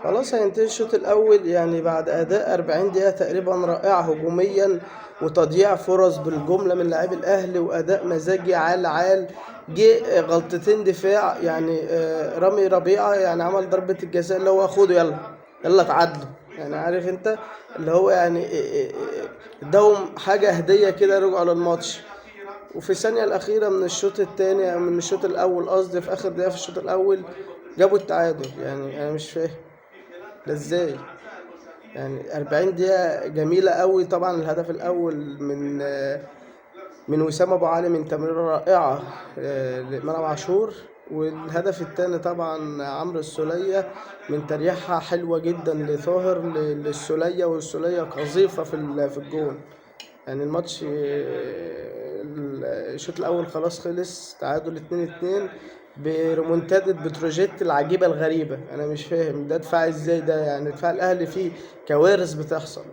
خلاص هينتهي الشوط الأول يعني بعد أداء 40 دقيقة تقريبا رائعة هجوميا وتضييع فرص بالجملة من لاعبي الأهلي وأداء مزاجي عال عال. جه غلطتين دفاع يعني رامي ربيعة يعني عمل ضربة الجزاء اللي هو خده يلا يلا تعادلوا. يعني عارف انت اللي هو يعني اداهم حاجة هدية كده رجعوا للماتش. وفي الثانية الأخيرة من الشوط التاني أو من الشوط الأول قصدي في آخر دقيقة في الشوط الأول جابوا التعادل. يعني أنا مش فاهم ده ازاي. يعني 40 دقيقة جميلة قوي. طبعا الهدف الأول من وسام أبو علي من تمريرة رائعة لإمام عاشور. والهدف التاني طبعا عمرو السولية من تريحة حلوة جدا لطاهر للسولية والسولية قذيفة في الجون. يعني الماتش الشوط الأول خلاص خلص تعادل 2-2 بريمونتادا بتروجيت العجيبة الغريبة. أنا مش فاهم ده دفاع ازاي ده. يعني دفاع الأهلي فيه كوارث بتحصل.